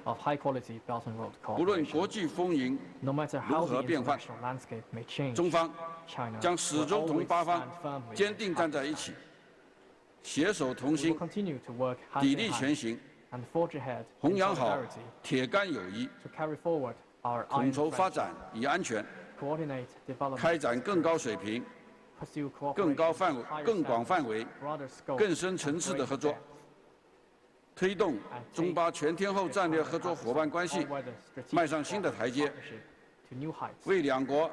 of high-quality Belt and Road 无论 cooperation. 国际风云 No matter 如 how 何 the 变幻， international landscape may change, 中方 China 将始 will 终同 always 巴方 stand firmly 坚定站在一起，携手同 We 心 will，continue to work hand 砥 in 砺 hand 前行， and forge ahead 弘 in 扬好 solidarity 铁杆友谊， to carry forward our 统 iron 筹发 friendship, 展以安全， coordinate development, 开展更高水平、 pursue 更高 cooperation, 范围、 higher 更广 standards, 范围、 broader scope, 更深层次的合作， and greater depth, 推动 and 中 take 巴全天候战略合作伙伴关系 all-weather strategic 迈上新的台阶， partnership to new heights, 为两国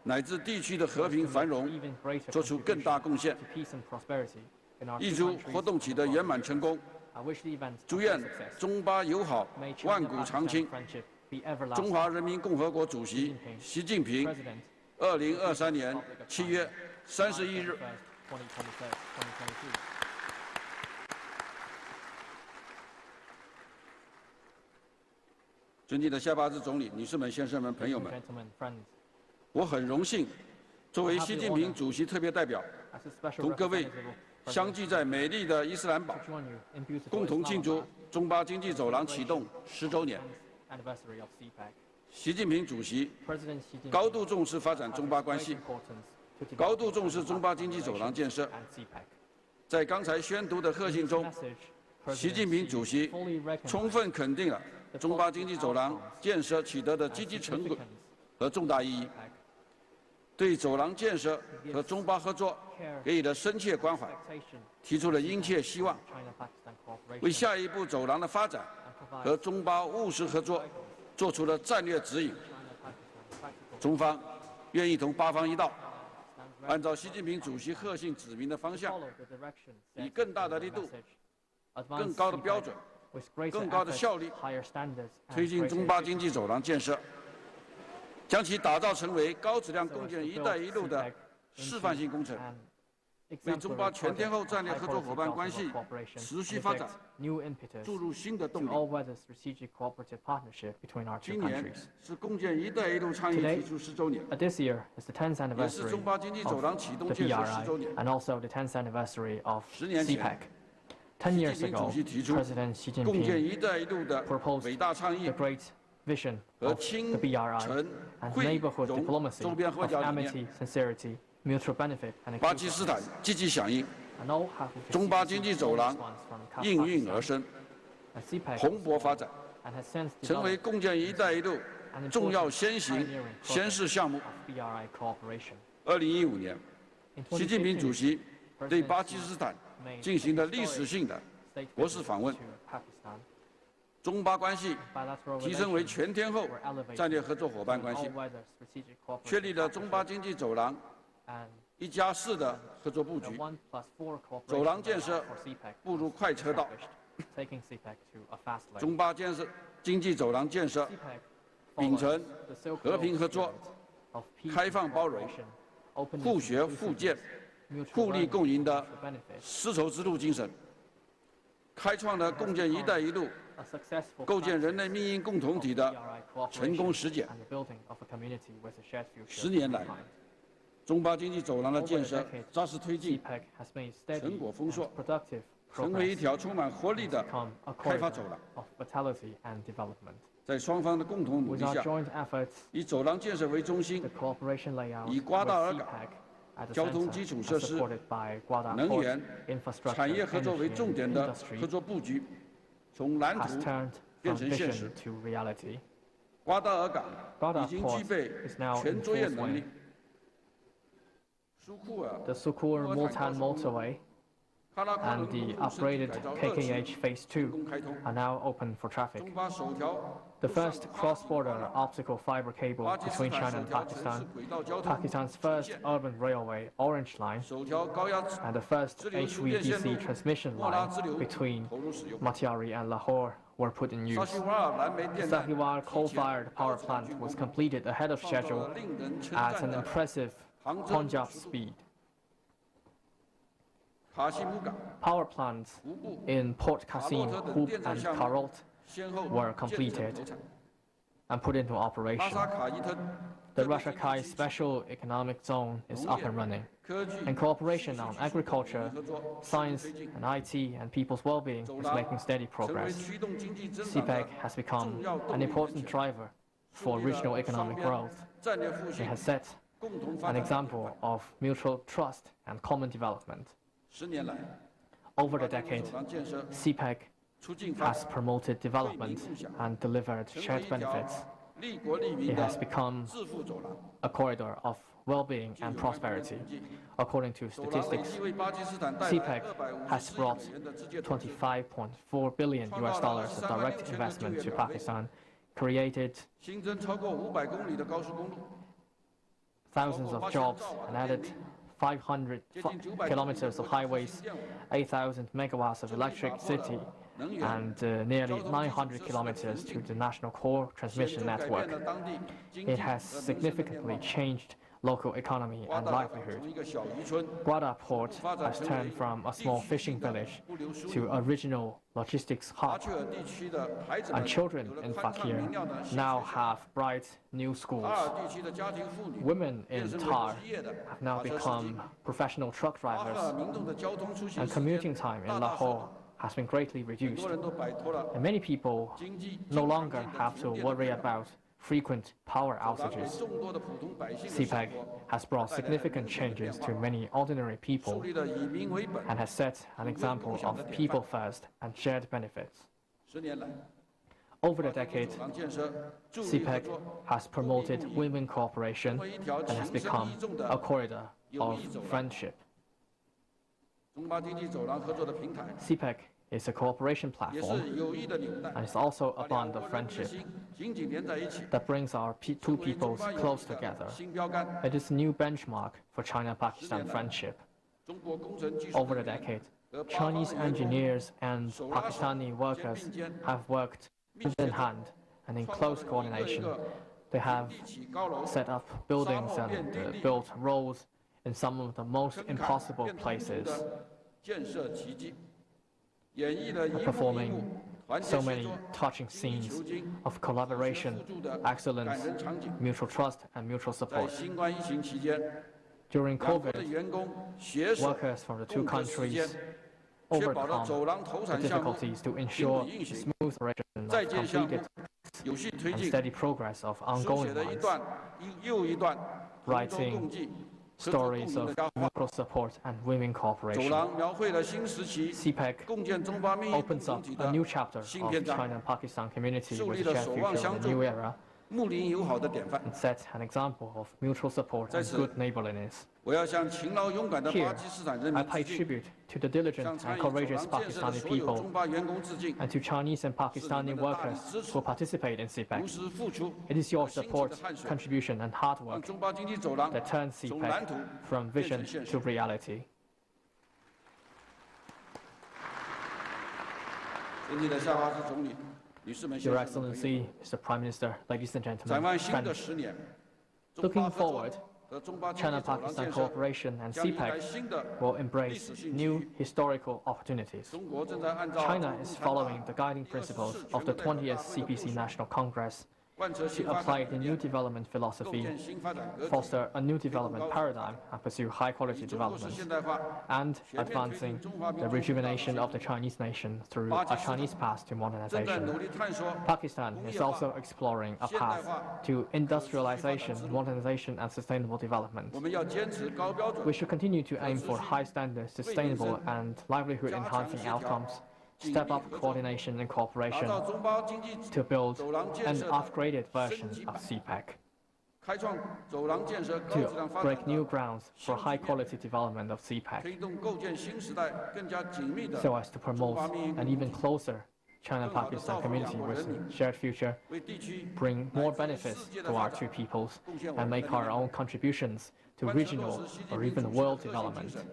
乃至地区的和平繁荣 even greater 做出更大贡献。 to peace and prosperity in our 预 two 祝 countries 活动取得圆满成功， I wish the event 祝愿 success. 中巴友好 May 万 China 古长 Pakistan 青。 friendship be everlasting. 中华人民共和国主席习近平 President 2023年7月31日。 2023. 尊敬的夏巴兹总理、女士们、先生们、朋友们， Gentlemen, friends, 我很荣幸作为习近平主席特别代表， as a special 同各位 representative of 相 President 聚在美丽的伊斯兰堡， to join you in beautiful 共同庆祝 Islamabad 中巴经济走廊启动10周年。 10th anniversary of CPEC. 习近平主席 President Xi Jinping 高度重视发展中巴关 great 系， importance to 高度 developing 重视 China-Pakistan 中巴经济走廊建设。 and CPEC. 在刚才宣读的贺信中， Message, 习 President 近平 Xi 主席 fully recognized 充分肯定了中巴经济走廊建设取得的积极成果 significance 和重大意义， CPEC, 对走廊建设和中巴合作给予了深切关怀， expectation 提出了殷切希望， China-Pakistan 为 cooperation 下一步走廊的发展 and 和 provide 中巴务实合作做出了战略指引。 China-Pakistan practical 中方愿意同巴方一道， stands ready 按照习近平主席贺信指明的方 to 向， follow the direction 以 set 更大的 in 力 the 度、 message, 更 advance 高的标 CPEC 准， with greater 更高的 efforts, 效率 higher standards, and 推进 greater 中巴经济走廊建设，将其打造成为高质量 so 共 as 建“一 to 带 build 一路”的 CPEC 示范性工程， an 为中巴 exemplary 全天候 project 战略 of 合作伙 high-quality 伴关系 Belt and Road cooperation 持续 and 发展 inject new impetus 注入新的 to 动力。 all-weather strategic cooperative partnership between our two 今年 countries. 是共建“一带一路”倡议 Today 提出10周年， This year is the 10th 也是 anniversary 中巴经济走廊启 of 动 the 建设 BRI 10周年。 and also the 10th anniversary of 10年前 CPEC. 10 years 习近平 ago, 主席提出 President Xi 共建“ Jinping 一带一路”的 proposed 伟大倡议 the great vision 和 of 亲 the BRI 诚 and 惠 neighborhood 容 diplomacy 周边 of 合作理念。 amity, sincerity, mutual benefit, and 巴基斯坦 inclusiveness. 积极响应， And all have 中巴经济走廊 response from 应运 Pakistan 而生， and CPEC 蓬勃发展， and has since 成为 developed 共建“一带一路” an 重要 important 先行 pioneering 先 project 试项目。 of BRI cooperation. 2015年， In 习近平主 2015, 席对 President 巴基斯坦 made 进行了历史 historic 性的 state 国事 visit 访问， to Pakistan. 中巴关系 Bilateral 提升为 relations 全天候 were elevated 战略合作伙伴 to 关系， all-weather strategic cooperation 确立了中巴经济走廊 and 1+4的合作布 the 局， 1+4 cooperation 走廊建设 for CPEC 步入快车道。 established, taking CPEC to a fast lane. 中巴建设经济走廊建设 CPEC 秉 follows 承 the Silk 和 Road 平合作 spirit of peace 开放 and 包容 cooperation, openness 互 and 学互鉴 inclusiveness, mutual 互利 learning 共赢 and 的 mutual benefit. 丝绸之路精神，开创了共建“一带一路” A successful 构建 practice 人类命运共同 of 体的 BRI 成功 cooperation 实践。 and the building of a community with a shared future 10年来 in mind. 中巴经济走廊的 Over 建 the 设 decades, 扎实推进， CPEC has made steady 成果丰硕 and productive 成为一 progress 条充满活力 and 的 become a 开发走 corridor 廊。 of vitality and development. 在双方的共同努 With 力 our 下， joint efforts, 以走廊建设为中心 the，cooperation layout 以 with 瓜达尔港 CPEC at the 交通 center 基础 and 设施 supported by Guada 能 Port 源 infrastructure, 产业合作为 energy, 重 and 点的 industry 合作布局，从蓝 has 图 turned 变 from 成现实 vision。to reality. 瓜达尔港 Guada 已经 Port 具备 is now 全 in 作业 full 能力 swing.。苏库尔 The Sukur Multan motorway 喀拉昆 and 仑 the 公路升级 upgraded 改造2期 KKH Phase 成 2功开通， are now open for traffic. 中巴首条 The 不上 first 巴基 cross-border optical fiber cable 巴基斯 between 坦 China 首 and 条城市 Pakistan, 轨道交通 Pakistan's 新 first 线， urban railway Orange Line, 首条高压 and the first 支流输电线路 HVDC transmission 莫拉 line 支流 between 投入使用。 Matiari and Lahore were put in 沙 use. 希瓦尔燃煤电站 Sahiwal 提前 coal-fired 高 power 质量 plant 竣 was 工， completed ahead of 创造 schedule 了令人称 at 赞 an 的 impressive 杭州 Punjab 速度。 speed. 卡西姆港、 Power plants 湖部、 in Port 卡洛 Qasim, 特等 Hoob 电站 and 项目 Karot 先后 were 建成 completed. 投产。and put into 拉 operation. 萨卡伊特 The Russia-Kai Special Economic Zone is up and running, 科技 and cooperation on agriculture, science, and IT, and people's well-being is making steady 成为 progress. 驱动经济增长 CPEC 的 has become 重要动 an 力源 important 泉， driver for 树立 regional 了 economic 双边 growth. 战略互 It 信 has set 共同发 an 展的典 example 范。 of mutual trust and common development. 10年来， Over the 中巴经济 decade, 走廊建设 CPEC 促进发 has 展， promoted development and delivered 成为 shared 一条 benefits. 利国利民 It 的 has become 致富走廊。 a corridor of well-being and prosperity. According to 走廊累 statistics, 计为巴基斯坦带来 CPEC 254 has 亿 brought 美元的直接投资， $25.4 billion of direct investment to Pakistan, created 新增超过500公里的高速公路， thousands of jobs, and added 500 kilometers of highways, 8,000 megawatts of electricity, 能源 and nearly 900 kilometers to the national core 显 transmission 著改变 network. 了当地经 It 济 has 和民生的面 significantly 貌。 changed local economy 瓜 and 达港 livelihood. 从一个小渔村 Guada Port 发展 has 成为 turned from a 地 small 区 fishing 性的 village 物流枢 to 纽， a regional logistics 巴 hub, 切尔地区的孩子 and 们 children 有了 in 宽敞 Fakir 明亮的新 now 学校。 have bright new 塔 schools. 尔地区的家庭妇女 Women 变 in 成为 Tar 职业的 have now 卡车司机 become。professional truck 巴赫尔 drivers, 民众的交通出行 and 时间 commuting time in 大大缩 Lahore 短， has been greatly 很 reduced, 多人都摆脱了 and many people 经济 no 经常 longer 性的 have 停 to 电的 worry 困扰。 about frequent power 走廊给 outages. 众多的普通百姓的生 CPEC 活 has brought 带来了 significant 明显的变 changes 化 to many ordinary 树 people 立了以民为本。 and has set an example of people first and shared benefits. 10年来， Over the 巴经济 decade, 走廊建设助力合 CPEC 作， has promoted women cooperation 成为一条 and has 情深 become 意重 a 的 corridor of friendship. 中巴经济走廊合作的平台， CPEC is a cooperation 也 platform 是友谊的纽带， and is also a 把两 bond 国 of 人民的 friendship 心紧紧连在一起， that brings our two 成为中 peoples 巴友 close 谊的 together. 新标杆。 It is a new benchmark for China-Pakistan friendship. 中国工程技术 Over the 人员 decade, 和巴方 Chinese 的员工 engineers and 手拉手 Pakistani workers 肩并肩 have worked 密 hand 切 in 地 hand and in 创造 close 了一个 coordination. 一个 They have 立体高楼， set up buildings and built roads in some of the most 坑坎 impossible 变通途 places, 的建设奇迹，演绎了一幕一 performing 幕团结 so 协 many 作、 touching 精益 scenes 求精、 of 互 collaboration, 助的 excellence, 感人场景。 mutual trust, and mutual 在 support. 新冠疫情期间， During 两国的 COVID, 员工携手 workers from the two 共克时艰， countries 确保了 overcome 走廊投 the 产项目 difficulties to 平 ensure 稳运 the 行， smooth operation 在 of 建项目 completed 有序推 and 进， steady progress of 书 ongoing 写了一 ones, 段又一段同舟 writing 共济、合作共 stories 赢的 of 佳话。 mutual support and women 走 cooperation. 廊描绘了新时期 CPEC 共建中巴命运共 opens 同 up 体 a 的 new chapter of 新篇章， China-Pakistan community 树 with 立 a 了 shared 守望 future 相 in a 助 new era, 睦邻友好的典范。 and set an example of mutual support 在 and 此 good neighborliness. 我要向勤劳勇敢的 Here, 巴基斯坦人 I 民 pay 致敬， tribute to the diligent 向参 and 与走 courageous 廊建设的 Pakistani 所有 people 中巴员工致敬。 and to Chinese and Pakistani workers who participate in 无 CPEC. 私付出， It is your 辛勤 support, 的汗水， contribution, and hard 让 work 中巴经济走廊 that turns 从蓝 CPEC 图 from 变 vision 成现 to 实。 reality. 尊敬的夏巴斯总理、女士们、先 Your 生们、朋友 Excellency, Mr. Prime Minister, ladies and 展 gentlemen, 望新的 friends, 10年，中巴 looking 合作 forward, 和中巴经济走廊 China-Pakistan 建设 cooperation and 将迎来 CPEC 新的 will 历 embrace 史性机 new 遇。 historical opportunities. 中国正在按照 China 共 is 产党 following the guiding principles of the 20th CPC National Congress 贯彻新 to 发 apply 展 the 理 new 念， development 构 philosophy, 建新发展格局， foster a new development paradigm, and pursue high 以 quality 中国式 development, 现代化 and 全面推进 advancing 中华民 the 族复杂 rejuvenation of the Chinese nation through a Chinese path to 正在 modernization. 努力探索 Pakistan is also exploring a path to industrialization, modernization, and sustainable development. 我们要坚持高标准 We，should continue to aim for high standards, sustainable, and livelihood-enhancing outcomes, step up coordination and 打 cooperation 造中巴经济 to build 走廊建 an 设的 upgraded version 升级 of 版， CPEC, 开创走廊建设高 to 质量发 break 展 new 的 grounds for high-quality development of CPEC, 推动构建新时代更加紧密的 so as to promote an even closer China-Pakistan community with a shared future, 为地区 bring more benefits to our two peoples, 贡献我 and 们 make 的力 our 量。 own contributions to 贯彻落 regional 实习近 or 平 even 主席的 world 核心精 development. 神，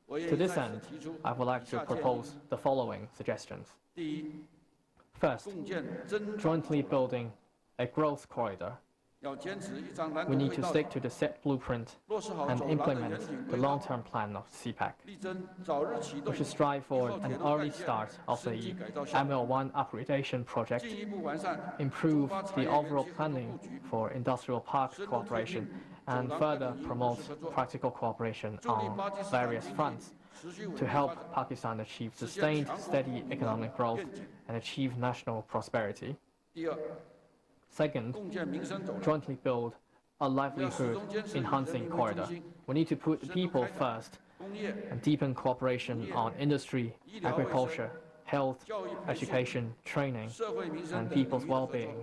我也 To 在 this 此 end, 提出 I would like 以 to 下建议： propose the following suggestions. 第一， First, 共建增长 jointly building a growth corridor. We need to stick to the set blueprint and implement the long-term plan of CPEC. We should strive for an early start of the ML1 upgradation project, improve the overall planning for industrial park cooperation, and further promote practical cooperation on various fronts to help Pakistan achieve sustained, steady economic growth and achieve national prosperity. Second, jointly build a livelihood-enhancing corridor. We need to put the people first and deepen cooperation on industry, agriculture, health, education, training, and people's well-being,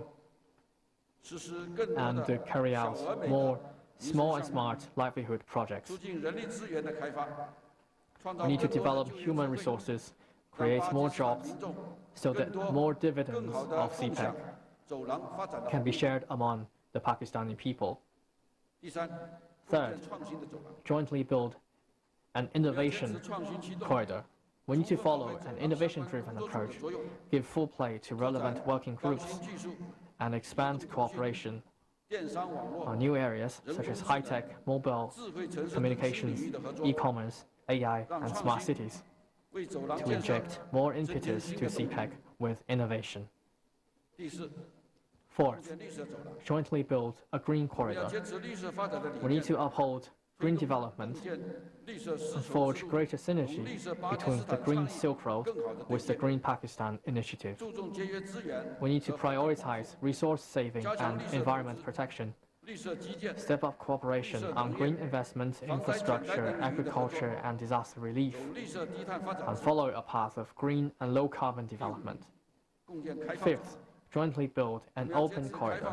and to carry out more small and smart livelihood projects. We need to develop human resources, create more jobs, so that more dividends of CPEC can be shared among the Pakistani people. Third, jointly build an innovation corridor. We need to follow an innovation-driven approach, give full play to relevant working groups, and expand cooperation on new areas such as high-tech, mobile communications, e-commerce, AI, and smart cities, to inject more impetus to CPEC with innovation. Fourth, jointly build a green corridor. We need to uphold green development and forge greater synergy between the Green Silk Road with the Green Pakistan Initiative. We need to prioritize resource saving and environment protection, step up cooperation on green investment, infrastructure, agriculture, and disaster relief, and follow a path of green and low-carbon development. Fifth, jointly build an open corridor.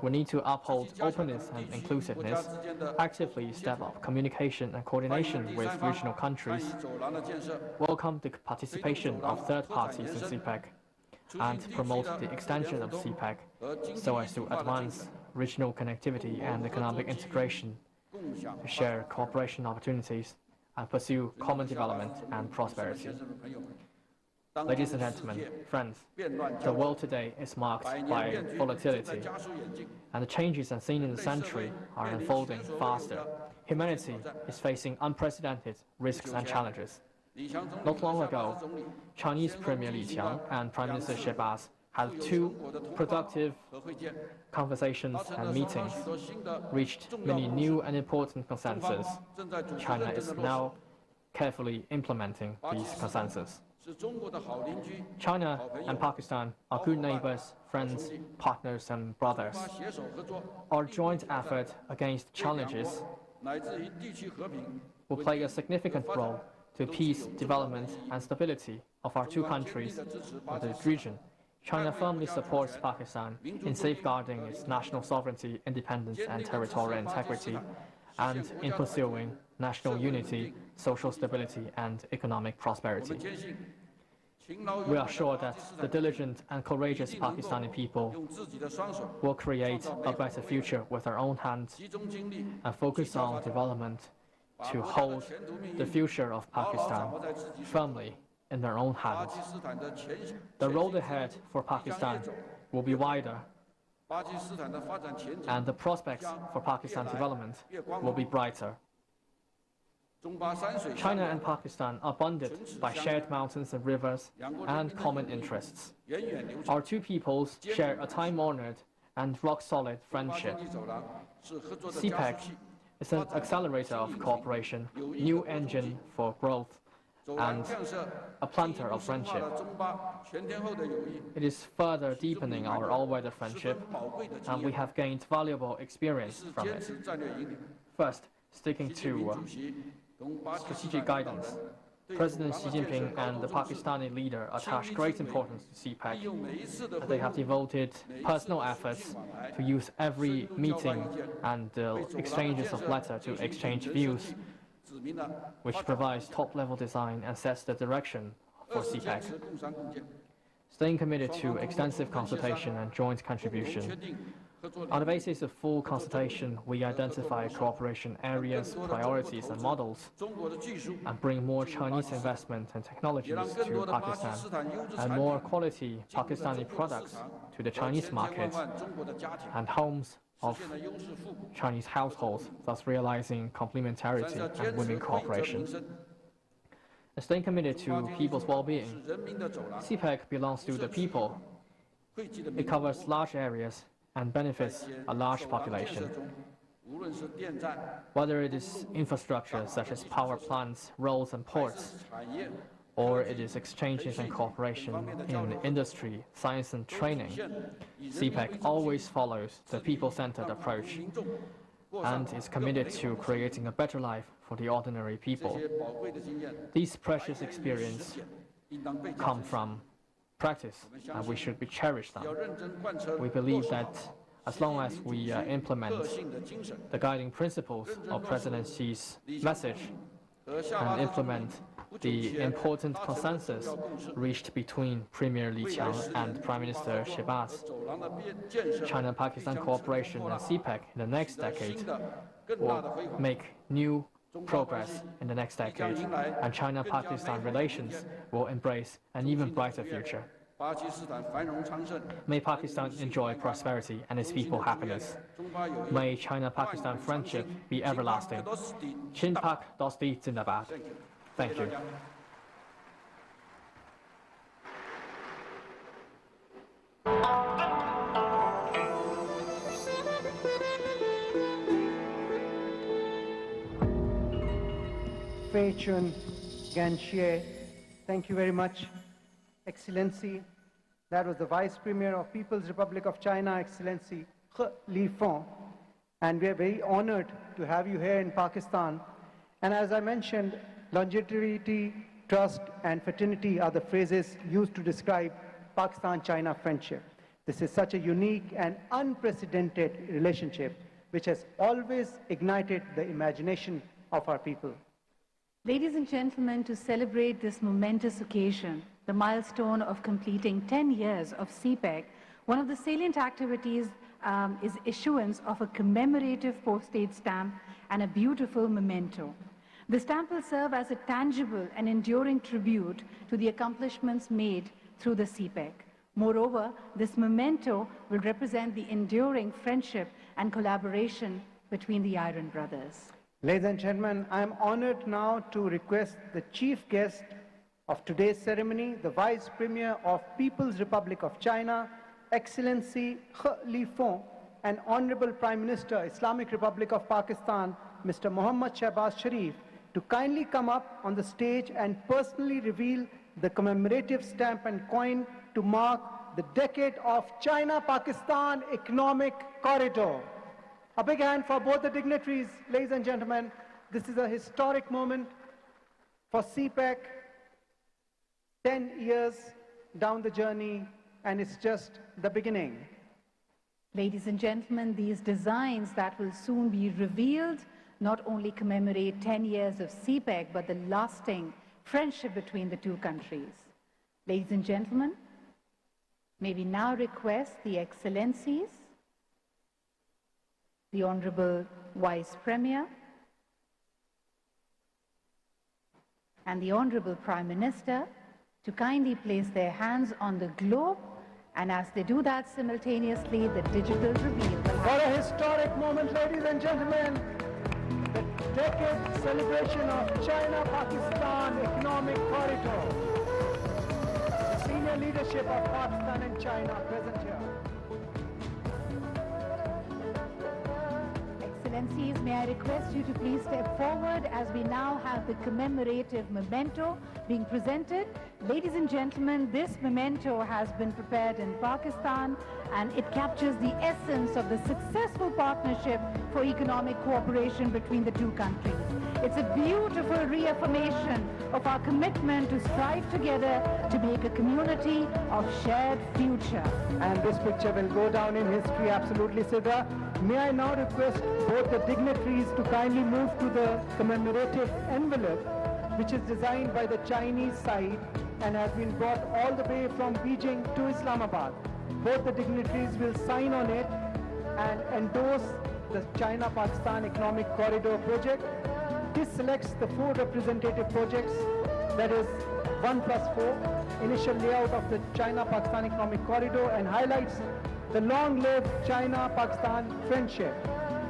We need to uphold openness and inclusiveness, actively step up communication and coordination with regional countries, welcome the participation of third parties in CPEC, and promote the extension of CPEC so as to advance regional connectivity and economic integration, to share cooperation opportunities, and pursue common development and prosperity. Ladies and gentlemen, friends, the world today is marked by volatility, and the changes seen in the century are unfolding faster. Humanity is facing unprecedented risks and challenges. Not long ago, Chinese Premier Li Qiang and Prime Minister Shehbaz had two productive conversations and meetings, reached many new and important consensus. China is now carefully implementing these consensus. China and Pakistan are good neighbors, friends, partners, and brothers. Our joint effort against challenges will play a significant role to peace, development, and stability of our two countries and the region. China firmly supports Pakistan in safeguarding its national sovereignty, independence, and territorial integrity, and in pursuing national unity, social stability, and economic prosperity. We are sure that the diligent and courageous Pakistani people will create a better future with their own hands and focus on development to hold the future of Pakistan firmly in their own hands. The road ahead for Pakistan will be wider, and the prospects for Pakistan's development will be brighter. China and Pakistan are bonded by shared mountains and rivers and common interests. Our two peoples share a time-honored and rock-solid friendship. CPEC is an accelerator of cooperation, new engine for growth, and a planter of friendship. It is further deepening our all-weather friendship, and we have gained valuable experience from it. First, sticking to strategic guidance. President Xi Jinping and the Pakistani leader attach great importance to CPEC, and they have devoted personal efforts to use every meeting and exchanges of letters to exchange views, which provides top-level design and sets the direction for CPEC. Staying committed to extensive consultation and joint contribution. On the basis of full consultation, we identify cooperation areas, priorities, and models, and bring more Chinese investment and technologies to Pakistan, and more quality Pakistani products to the Chinese market, and homes of Chinese households, thus realizing complementarity and women cooperation. Staying committed to people's well-being, CPEC belongs to the people. It covers large areas and benefits a large population. Whether it is infrastructure such as power plants, roads and ports, or it is exchanges and cooperation in industry, science and training, CPEC always follows the people-centered approach and is committed to creating a better life for the ordinary people. These precious experiences come from practice, and we should cherish them. We believe that as long as we implement the guiding principles of President Xi's message and implement the important consensus reached between Premier Li Qiang and Prime Minister Shehbaz, China-Pakistan cooperation and CPEC in the next decade will make new progress in the next decade, and China-Pakistan relations will embrace an even brighter future. May Pakistan enjoy prosperity and its people happiness. May China-Pakistan friendship be everlasting. Chin Pak Dosti Zindabad. Thank you. Fei Chun Ganxie, thank you very much. Excellency, that was the Vice Premier of People's Republic of China, Excellency He Lifeng, and we are very honored to have you here in Pakistan. And as I mentioned, longevity, trust, and fraternity are the phrases used to describe Pakistan-China friendship. This is such a unique and unprecedented relationship which has always ignited the imagination of our people. Ladies and gentlemen, to celebrate this momentous occasion, the milestone of completing 10 years of CPEC, one of the salient activities is issuance of a commemorative postage stamp and a beautiful memento. The stamp will serve as a tangible and enduring tribute to the accomplishments made through the CPEC. Moreover, this memento will represent the enduring friendship and collaboration between the Iron Brothers. Ladies and gentlemen, I am honored now to request the chief guest of today's ceremony, the Vice Premier of People's Republic of China, Excellency He Lifeng, and Honorable Prime Minister, Islamic Republic of Pakistan, Mr. Mohammad Shehbaz Sharif, to kindly come up on the stage and personally reveal the commemorative stamp and coin to mark the decade of China-Pakistan Economic Corridor. A big hand for both the dignitaries, ladies and gentlemen. This is a historic moment for CPEC, 10 years down the journey, and it's just the beginning. Ladies and gentlemen, these designs that will soon be revealed not only commemorate 10 years of CPEC, but the lasting friendship between the two countries. Ladies and gentlemen, may we now request the Excellencies, the Honorable Vice Premier, and the Honorable Prime Minister to kindly place their hands on the globe, and as they do that simultaneously, the digital reveal will happen. What a historic moment, ladies and gentlemen. The decade celebration of China-Pakistan Economic Corridor. The senior leadership of Pakistan and China present here. Excellencies, may I request you to please step forward as we now have the commemorative memento being presented. Ladies and gentlemen, this memento has been prepared in Pakistan, and it captures the essence of the successful partnership for economic cooperation between the two countries. It's a beautiful reaffirmation of our commitment to strive together to make a community of shared future. And this picture will go down in history, absolutely, Siddha. May I now request both the dignitaries to kindly move to the commemorative envelope, which is designed by the Chinese side and has been brought all the way from Beijing to Islamabad. Both the dignitaries will sign on it and endorse the China-Pakistan Economic Corridor project. This selects the 4 representative projects, that is 1+4, initial layout of the China-Pakistan Economic Corridor, and highlights the long-lived China-Pakistan friendship.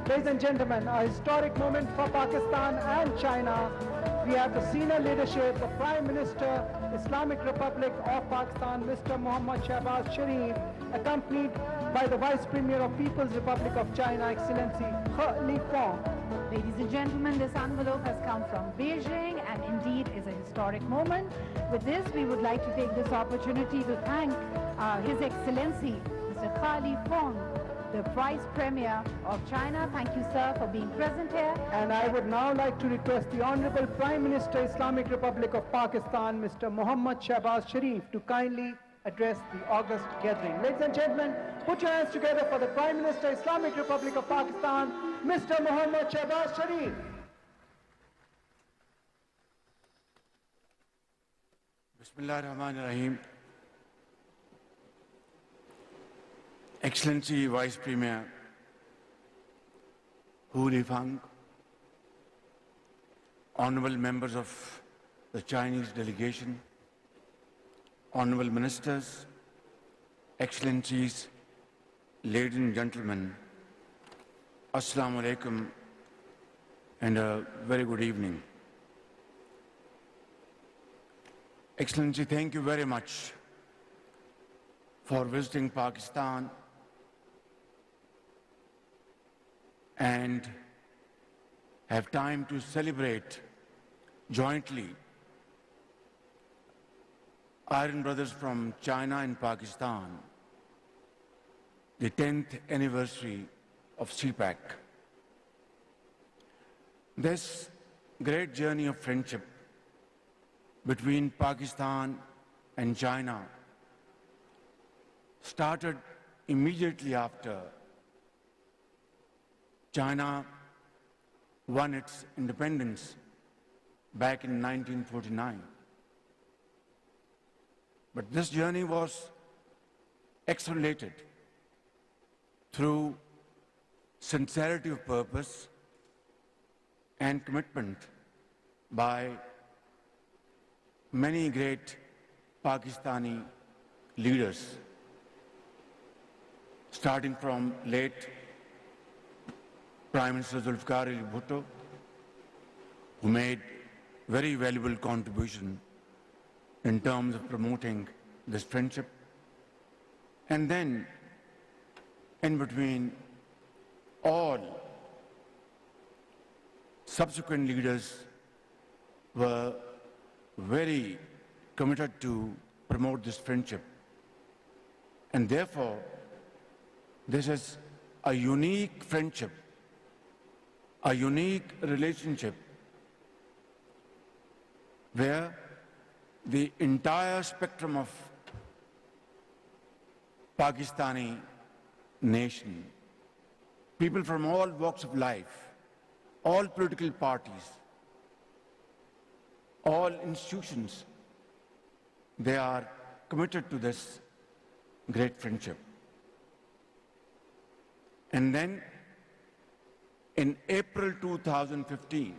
Ladies and gentlemen, a historic moment for Pakistan and China. We have the senior leadership, the Prime Minister, Islamic Republic of Pakistan, Mr. Mohammad Shahbaz Sharif, accompanied by the Vice Premier of People's Republic of China, Excellency He Fong. Ladies and gentlemen, this envelope has come from Beijing and indeed is a historic moment. With this, we would like to take this opportunity to thank His Excellency, Mr. He Fong, the Vice Premier of China. Thank you, sir, for being present here. And I would now like to request the Honorable Prime Minister, Islamic Republic of Pakistan, Mr. Mohammad Shahbaz Sharif, to kindly address the august gathering. Ladies and gentlemen, put your hands together for the Prime Minister, Islamic Republic of Pakistan, Mr. Mohammad Shahbaz Sharif. Bismillah ar-Rahman ar-Rahim. Excellency Vice Premier He Fong, honorable members of the Chinese delegation, honorable ministers, excellencies, ladies and gentlemen, Assalamu alaikum and a very good evening. Excellency, thank you very much for visiting Pakistan and have time to celebrate jointly Iron Brothers from China and Pakistan, the 10th anniversary of CPEC. This great journey of friendship between Pakistan and China started immediately after China won its independence back in 1949. But this journey was accelerated through sincerity of purpose and commitment by many great Pakistani leaders, starting from late Prime Minister Zulfikar Ali Bhutto, who made very valuable contribution in terms of promoting this friendship. And then, in between, all subsequent leaders were very committed to promote this friendship. And therefore, this is a unique friendship, a unique relationship where the entire spectrum of Pakistani nation, people from all walks of life, all political parties, all institutions, they are committed to this great friendship. And then in April 2015,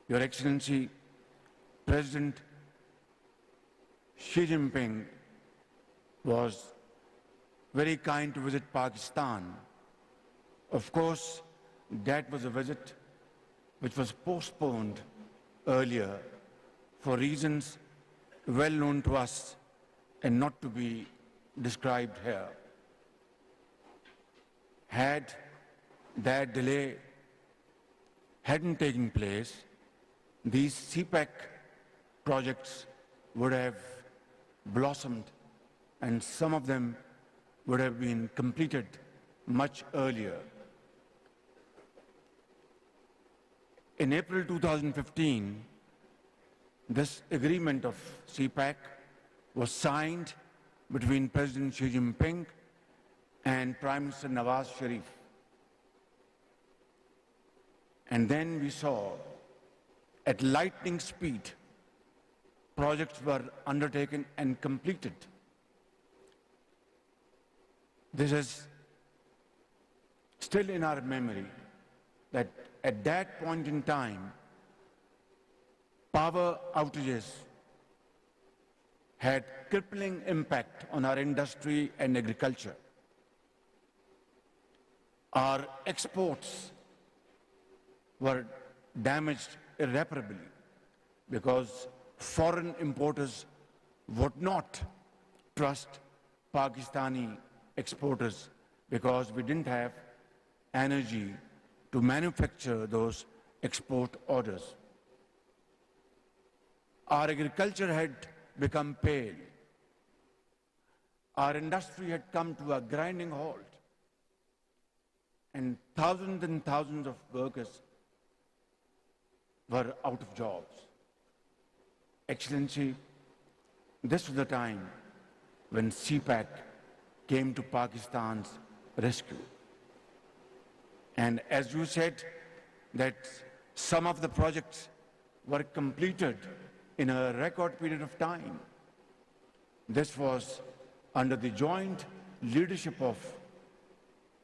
Your Excellency, President Xi Jinping was very kind to visit Pakistan. Of course, that was a visit which was postponed earlier for reasons well known to us and not to be described here. Had that delay hadn't taken place, these CPEC projects would have blossomed and some of them would have been completed much earlier. In April 2015, this agreement of CPEC was signed between President Xi Jinping and Prime Minister Nawaz Sharif. And then we saw, at lightning speed, projects were undertaken and completed. This is still in our memory that at that point in time, power outages had crippling impact on our industry and agriculture. Our exports were damaged irreparably because foreign importers would not trust Pakistani exporters because we didn't have energy to manufacture those export orders. Our agriculture had become pale. Our industry had come to a grinding halt. And thousands of workers were out of jobs. Excellency, this was the time when CPEC came to Pakistan's rescue. And as you said, that some of the projects were completed in a record period of time. This was under the joint leadership of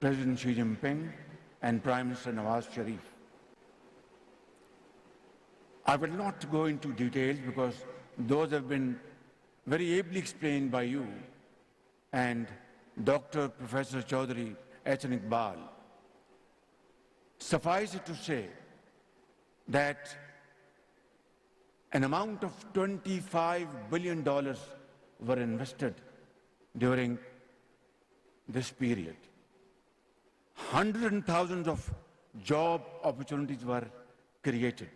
President Xi Jinping and Prime Minister Nawaz Sharif. I will not go into details because those have been very ably explained by you and Dr. Professor Chaudhary Ehsan Iqbal. Suffice it to say that an amount of $25 billion were invested during this period. Hundreds and thousands of job opportunities were created,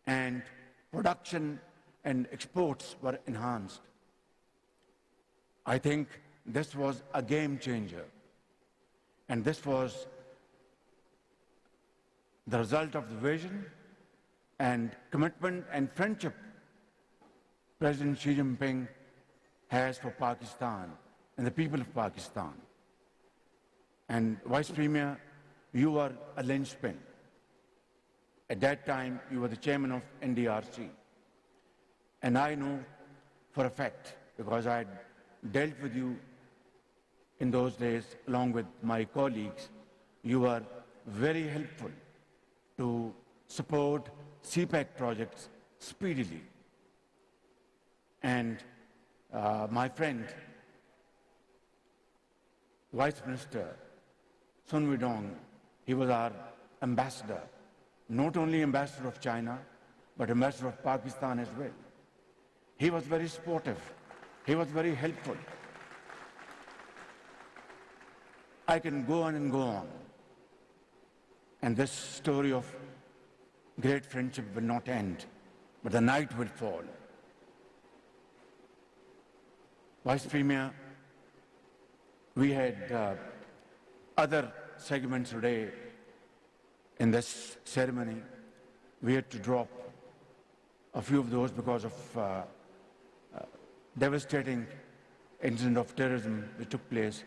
and production and exports were enhanced. I think this was a game changer, and this was the result of the vision and commitment and friendship President Xi Jinping has for Pakistan and the people of Pakistan. And Vice Premier, you were a linchpin. At that time, you were the chairman of NDRC. And I know for a fact, because I had dealt with you in those days along with my colleagues, you were very helpful to support CPEC projects speedily. And my friend, Vice Minister Sun Weidong, he was our ambassador, not only ambassador of China, but ambassador of Pakistan as well. He was very supportive. He was very helpful. I can go on and go on. And this story of great friendship will not end, but the night will fall. Vice Premier, we had other segments today in this ceremony. We had to drop a few of those because of devastating incident of terrorism which took place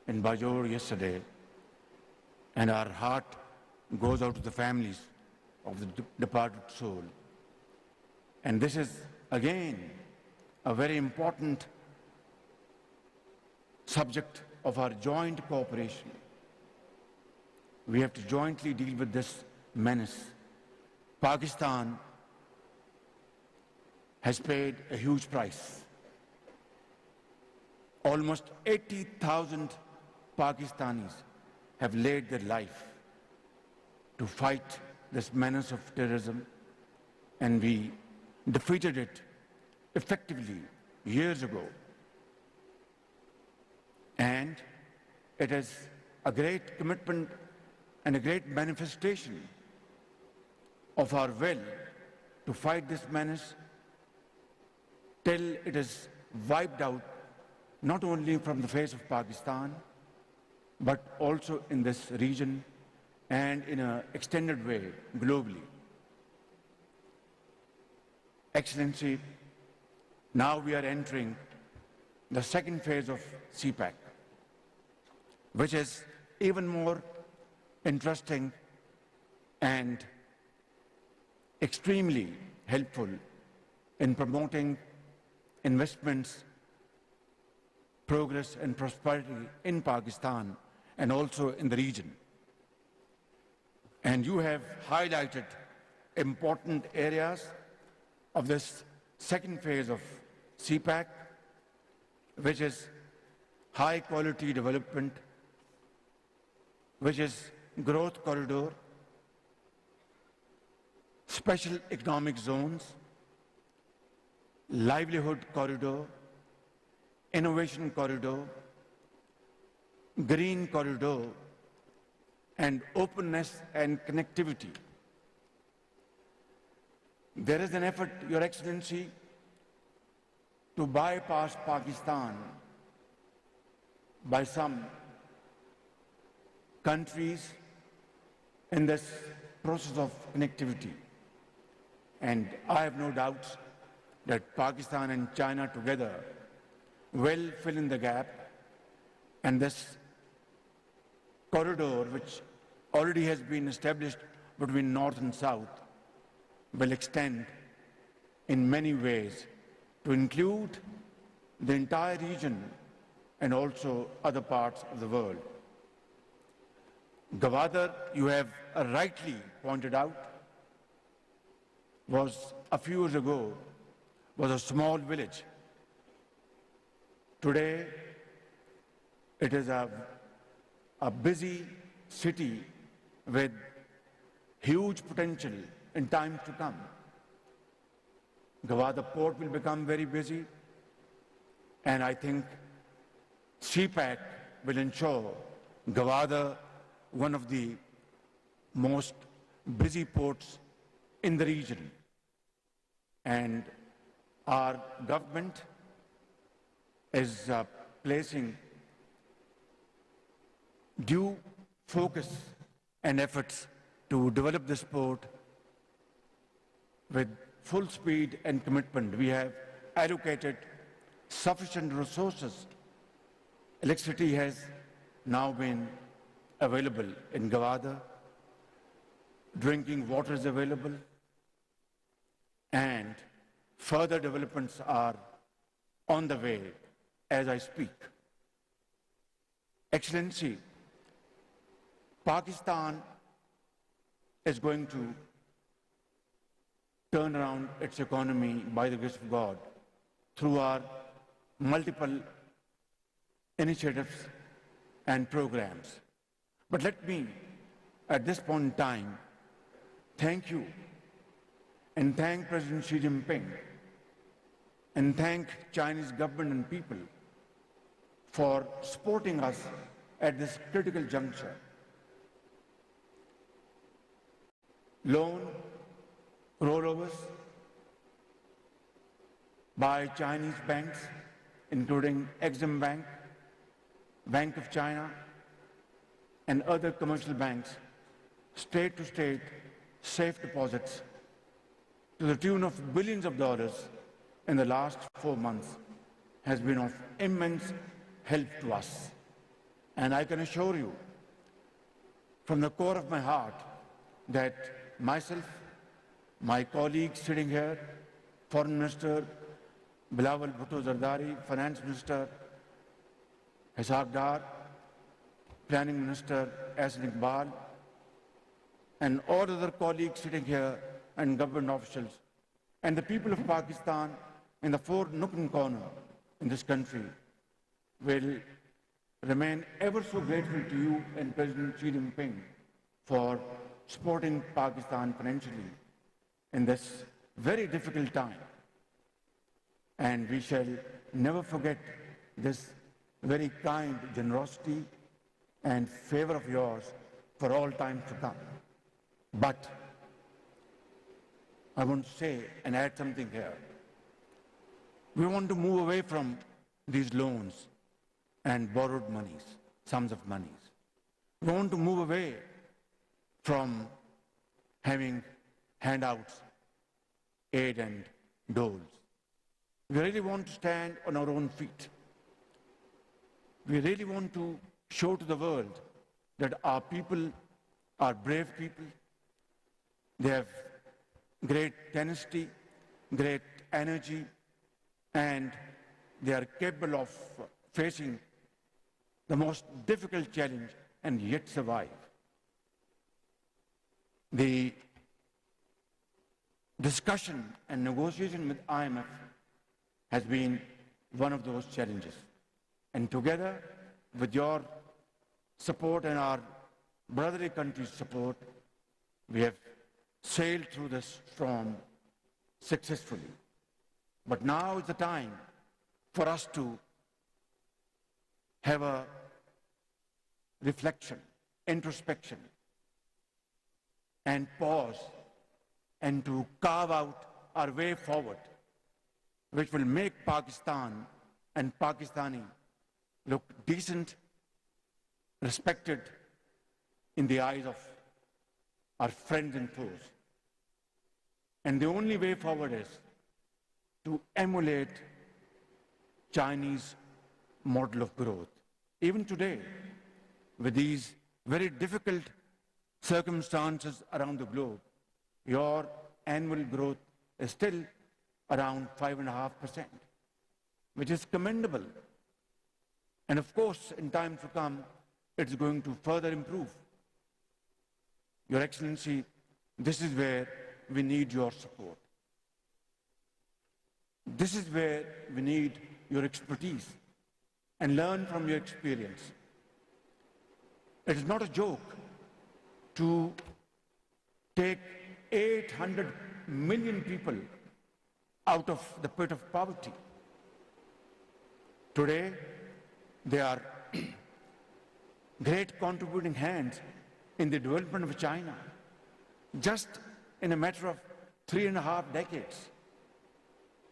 in Bajor yesterday. And our heart goes out to the families of the departed soul. And this is, again, a very important subject of our joint cooperation. We have to jointly deal with this menace. Pakistan has paid a huge price. Almost 80,000 Pakistanis have laid their life to fight this menace of terrorism, and we defeated it effectively years ago. And it is a great commitment and a great manifestation of our will to fight this menace till it is wiped out, not only from the face of Pakistan, but also in this region and in an extended way globally. Excellency, now we are entering the second phase of CPEC, which is even more interesting and extremely helpful in promoting investments, progress and prosperity in Pakistan and also in the region. And you have highlighted important areas of this second phase of CPAC, which is high quality development, which is growth corridor, special economic zones, livelihood corridor, innovation corridor, green corridor, and openness and connectivity. There is an effort, Your Excellency, to bypass Pakistan by some countries in this process of connectivity. And I have no doubts that Pakistan and China together will fill in the gap, and this corridor, which already has been established between North and South, will extend in many ways to include the entire region and also other parts of the world. Gwadar, you have rightly pointed out, was a few years ago was a small village. Today, it is a busy city with huge potential in times to come. Gwadar port will become very busy, and I think CPAC will ensure Gwadar one of the most busy ports in the region. And our government is placing due focus and efforts to develop this port with full speed and commitment. We have allocated sufficient resources. Electricity has now been available in Gwadar. Drinking water is available, and further developments are on the way as I speak. Excellency, Pakistan is going to turn around its economy by the grace of God through our multiple initiatives and programs. But let me, at this point in time, thank you and thank President Xi Jinping and thank Chinese government and people for supporting us at this critical juncture. Loan rollovers by Chinese banks, including Exim Bank, Bank of China, and other commercial banks, state-to-state safe deposits to the tune of billions of dollars in the last 4 months has been of immense help to us. And I can assure you from the core of my heart that myself, my colleagues sitting here, Foreign Minister Bilawal Bhutto Zardari, Finance Minister Ishaq Dar, Planning Minister Ahsan Iqbal, and all other colleagues sitting here and government officials, and the people of Pakistan in the 4 nook and corner in this country will remain ever so grateful to you and President Xi Jinping for supporting Pakistan financially in this very difficult time. And we shall never forget this very kind generosity and favor of yours for all time to come. But I want to say and add something here. We want to move away from these loans and borrowed monies, sums of monies. We want to move away from having handouts, aid and doles. We really want to stand on our own feet. We really want to show to the world that our people are brave people. They have great tenacity, great energy, and they are capable of facing the most difficult challenge and yet survive. The discussion and negotiation with IMF has been one of those challenges. And together with your support and our brotherly country's support, we have sailed through this storm successfully. But now is the time for us to have a reflection, introspection, and pause, and to carve out our way forward, which will make Pakistan and Pakistani look decent, respected in the eyes of our friends and foes. And the only way forward is to emulate Chinese model of growth. Even today, with these very difficult circumstances around the globe, your annual growth is still around 5.5%, which is commendable. And of course, in times to come, it's going to further improve. Your Excellency, this is where we need your support. This is where we need your expertise and learn from your experience. It is not a joke to take 800 million people out of the pit of poverty. Today, they are great contributing hands in the development of China, just in a matter of 3.5 decades.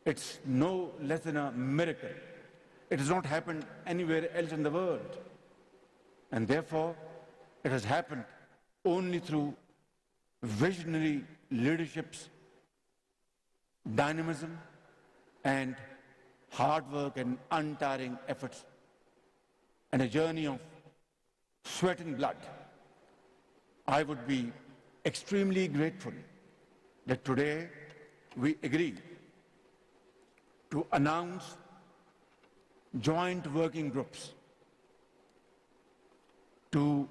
It's no less than a miracle. It has not happened anywhere else in the world. And therefore, it has happened only through visionary leadership's dynamism and hard work and untiring efforts, and a journey of sweat and blood. I would be extremely grateful that today we agree to announce joint working groups to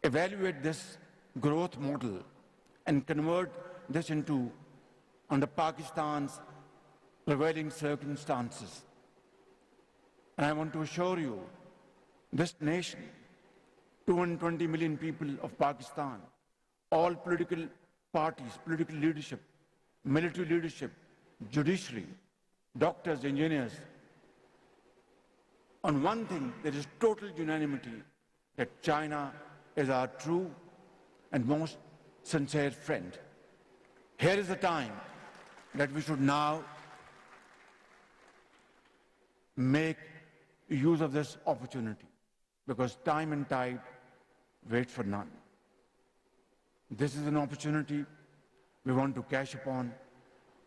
evaluate this growth model and convert this into, under Pakistan's prevailing circumstances. And I want to assure you, this nation, 220 million people of Pakistan, all political parties, political leadership, military leadership, judiciary, doctors, engineers, on one thing, there is total unanimity that China is our true and most sincere friend. Here is the time that we should now make use of this opportunity, because time and tide wait for none. This is an opportunity we want to cash upon.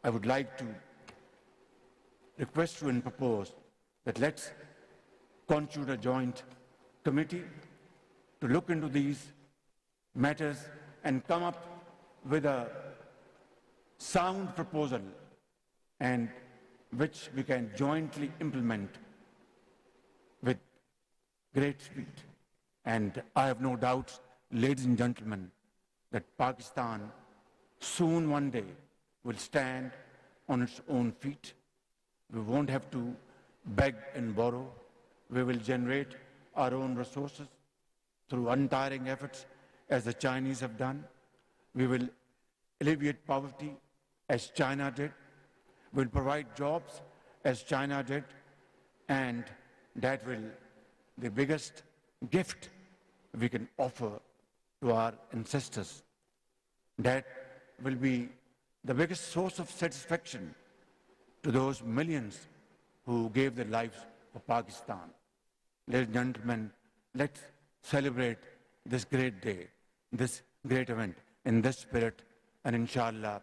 I would like to request you and propose that let's constitute a joint committee to look into these matters and come up with a sound proposal, and which we can jointly implement with great speed. And I have no doubts, ladies and gentlemen, that Pakistan soon one day will stand on its own feet. We won't have to beg and borrow. We will generate our own resources through untiring efforts, as the Chinese have done. We will alleviate poverty, as China did. We will provide jobs, as China did. And that will be the biggest gift we can offer to our ancestors. That will be the biggest source of satisfaction to those millions who gave their lives for Pakistan. Ladies and gentlemen, let's celebrate this great day, this great event in this spirit, and inshallah,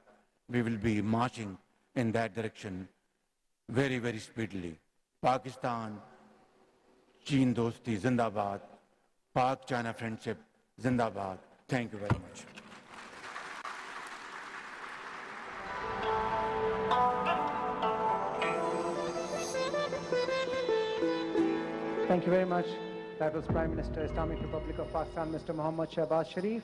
we will be marching in that direction very, very speedily. Pakistan, Cheen Dosti, Zindabad. Pak-China friendship, Zindabad. Thank you very much. Thank you very much. That was Prime Minister, Islamic Republic of Pakistan, Mr. Mohammad Shahbaz Sharif.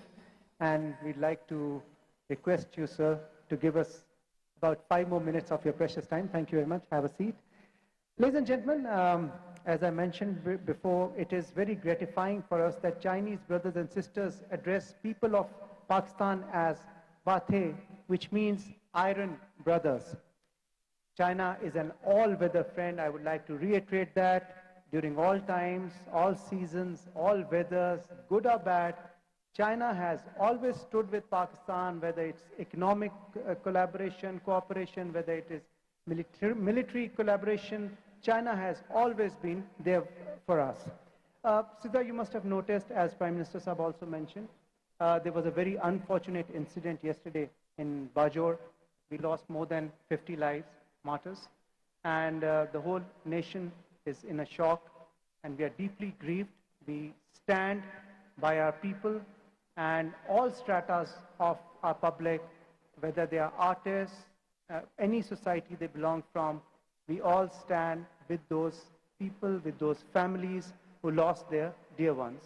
And we'd like to request you, sir, to give us about 5 more minutes of your precious time. Thank you very much. Have a seat. Ladies and gentlemen, as I mentioned before, it is very gratifying for us that Chinese brothers and sisters address people of Pakistan as Bathe, which means iron brothers. China is an all-weather friend. I would like to reiterate that. During all times, all seasons, all weathers, good or bad, China has always stood with Pakistan, whether it's economic collaboration, cooperation, whether it is military collaboration. China has always been there for us. Siddha, you must have noticed, as Prime Minister Sahab also mentioned, there was a very unfortunate incident yesterday in Bajor. We lost more than 50 lives, martyrs, and the whole nation is in a shock, and we are deeply grieved. We stand by our people and all stratas of our public, whether they are artists, any society they belong from, we all stand with those people, with those families who lost their dear ones.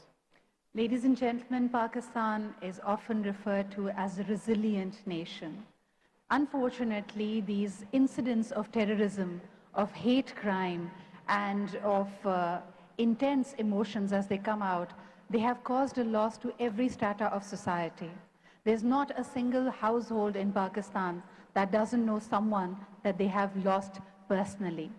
Ladies and gentlemen, Pakistan is often referred to as a resilient nation. Unfortunately, these incidents of terrorism, of hate crime, and of intense emotions as they come out, they have caused a loss to every strata of society. There's not a single household in Pakistan that doesn't know someone that they have lost personally.